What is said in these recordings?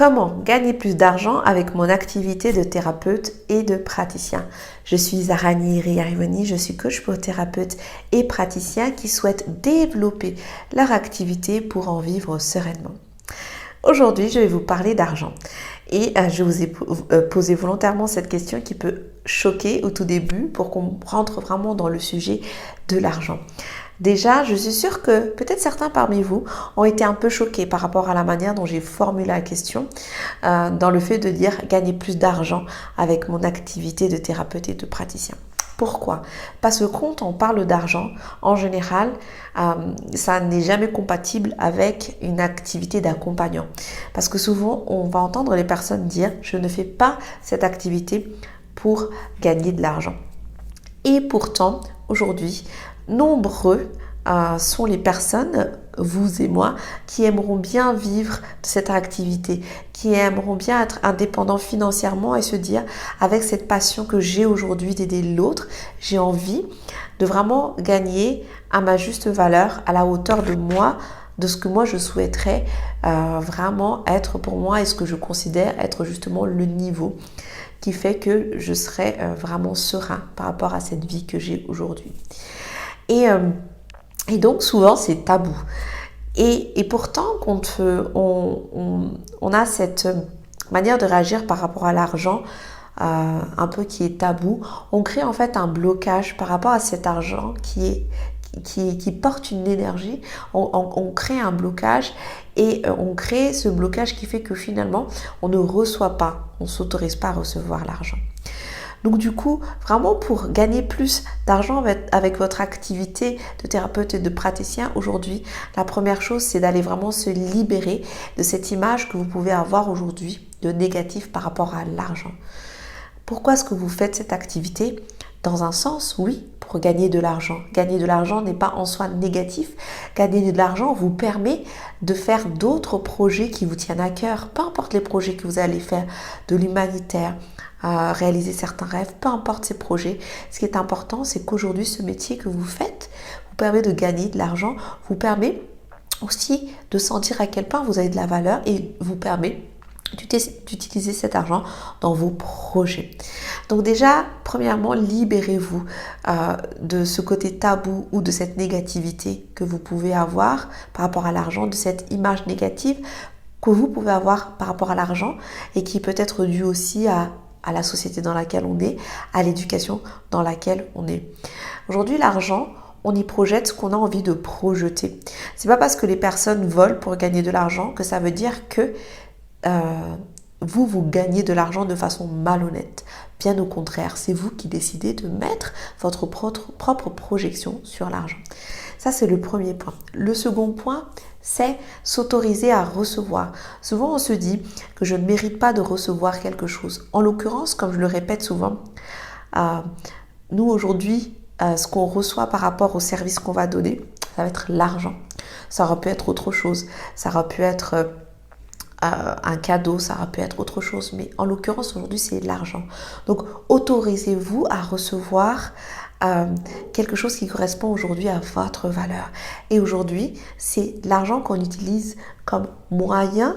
Comment gagner plus d'argent avec mon activité de thérapeute et de praticien? Je suis Zarani Riyarivani, je suis coach pour thérapeutes et praticiens qui souhaitent développer leur activité pour en vivre sereinement. Aujourd'hui, je vais vous parler d'argent et je vous ai posé volontairement cette question qui peut choquer au tout début pour qu'on rentre vraiment dans le sujet de l'argent. Déjà, je suis sûre que peut-être certains parmi vous ont été un peu choqués par rapport à la manière dont j'ai formulé la question dans le fait de dire gagner plus d'argent avec mon activité de thérapeute et de praticien. Pourquoi? Parce que quand on parle d'argent, en général, ça n'est jamais compatible avec une activité d'accompagnant. Parce que souvent, on va entendre les personnes dire « je ne fais pas cette activité pour gagner de l'argent ». Et pourtant, aujourd'hui, nombreux sont les personnes, vous et moi, qui aimeront bien vivre de cette activité, qui aimeront bien être indépendants financièrement et se dire, avec cette passion que j'ai aujourd'hui d'aider l'autre, j'ai envie de vraiment gagner à ma juste valeur, à la hauteur de moi, de ce que moi je souhaiterais vraiment être pour moi et ce que je considère être justement le niveau qui fait que je serai vraiment serein par rapport à cette vie que j'ai aujourd'hui. Et donc souvent c'est tabou. Et pourtant quand on a cette manière de réagir par rapport à l'argent un peu qui est tabou, on crée en fait un blocage par rapport à cet argent qui porte une énergie, on crée un blocage et on crée ce blocage qui fait que finalement on ne reçoit pas, on ne s'autorise pas à recevoir l'argent. Donc du coup, vraiment pour gagner plus d'argent avec votre activité de thérapeute et de praticien aujourd'hui, la première chose c'est d'aller vraiment se libérer de cette image que vous pouvez avoir aujourd'hui de négatif par rapport à l'argent. Pourquoi est-ce que vous faites cette activité? Dans un sens, oui, pour gagner de l'argent. Gagner de l'argent n'est pas en soi négatif. Gagner de l'argent vous permet de faire d'autres projets qui vous tiennent à cœur. Peu importe les projets que vous allez faire, de l'humanitaire, réaliser certains rêves, peu importe ces projets. Ce qui est important, c'est qu'aujourd'hui, ce métier que vous faites vous permet de gagner de l'argent, vous permet aussi de sentir à quel point vous avez de la valeur et vous permet d'utiliser cet argent dans vos projets. Donc déjà, premièrement, libérez-vous de ce côté tabou ou de cette négativité que vous pouvez avoir par rapport à l'argent, de cette image négative que vous pouvez avoir par rapport à l'argent et qui peut être due aussi à la société dans laquelle on est, à l'éducation dans laquelle on est. Aujourd'hui, l'argent, on y projette ce qu'on a envie de projeter. C'est pas parce que les personnes volent pour gagner de l'argent que ça veut dire que vous gagnez de l'argent de façon malhonnête. Bien au contraire, c'est vous qui décidez de mettre votre propre projection sur l'argent. Ça, c'est le premier point. Le second point, c'est s'autoriser à recevoir. Souvent, on se dit que je ne mérite pas de recevoir quelque chose. En l'occurrence, comme je le répète souvent, nous aujourd'hui, ce qu'on reçoit par rapport au service qu'on va donner, ça va être l'argent. Ça aurait pu être autre chose. Ça aurait pu être un cadeau, ça aurait pu être autre chose, mais en l'occurrence aujourd'hui c'est l'argent. Donc autorisez-vous à recevoir quelque chose qui correspond aujourd'hui à votre valeur. Et aujourd'hui c'est l'argent qu'on utilise comme moyen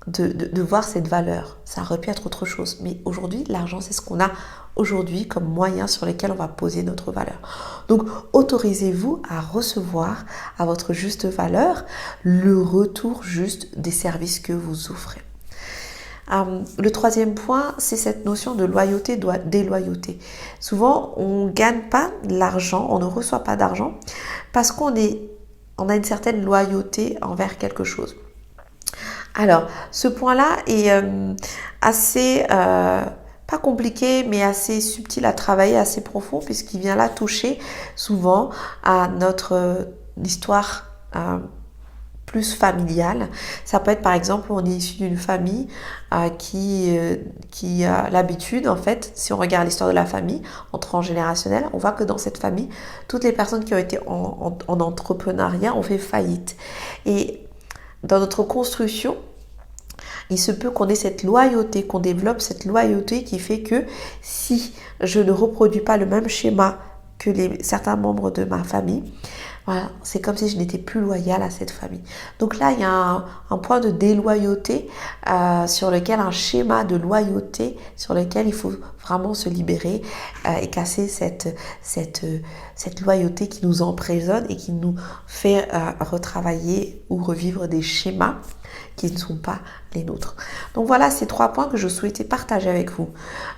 de voir cette valeur. Ça aurait pu être autre chose, mais aujourd'hui l'argent c'est ce qu'on a aujourd'hui comme moyen sur lesquels on va poser notre valeur. Donc autorisez-vous à recevoir à votre juste valeur le retour juste des services que vous offrez. Le troisième point, c'est cette notion de loyauté, déloyauté. Souvent, on ne gagne pas l'argent, on ne reçoit pas d'argent parce qu'on a une certaine loyauté envers quelque chose. Alors, ce point-là est assez, pas compliqué, mais assez subtil à travailler, assez profond, puisqu'il vient là toucher souvent à notre histoire plus familiale. Ça peut être par exemple, on est issu d'une famille qui a l'habitude, en fait, si on regarde l'histoire de la famille en transgénérationnel, on voit que dans cette famille, toutes les personnes qui ont été en entrepreneuriat ont fait faillite. Et dans notre construction, il se peut qu'on ait cette loyauté, qu'on développe cette loyauté qui fait que si je ne reproduis pas le même schéma que certains membres de ma famille, Voilà, c'est comme si je n'étais plus loyale à cette famille. Donc là, il y a un point de déloyauté sur lequel, un schéma de loyauté sur lequel il faut vraiment se libérer et casser cette loyauté qui nous emprisonne et qui nous fait retravailler ou revivre des schémas qui ne sont pas les nôtres. Donc voilà ces 3 points que je souhaitais partager avec vous.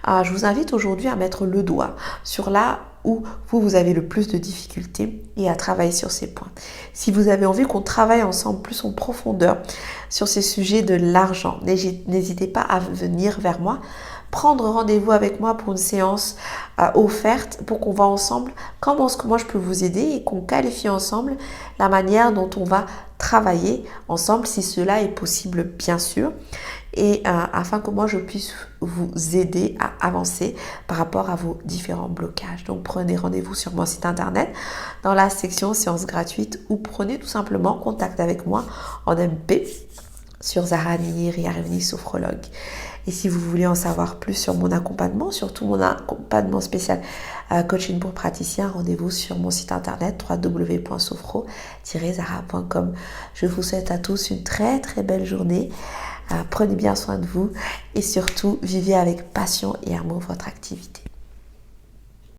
Je vous invite aujourd'hui à mettre le doigt sur là où vous avez le plus de difficultés et à travailler sur ces points. Si vous avez envie qu'on travaille ensemble plus en profondeur sur ces sujets de l'argent, n'hésitez pas à venir vers moi, prendre rendez-vous avec moi pour une séance offerte pour qu'on voit ensemble comment je peux vous aider et qu'on qualifie ensemble la manière dont on va travailler ensemble si cela est possible bien sûr et afin que moi je puisse vous aider à avancer par rapport à vos différents blocages. Donc prenez rendez-vous sur mon site internet dans la section séances gratuites ou prenez tout simplement contact avec moi en MP sur Zahra Nihir Reveni Sophrologue. Et si vous voulez en savoir plus sur mon accompagnement, surtout mon accompagnement spécial coaching pour praticiens, rendez-vous sur mon site internet www.sophro-zahra.com. Je vous souhaite à tous une très très belle journée. Prenez bien soin de vous et surtout vivez avec passion et amour votre activité.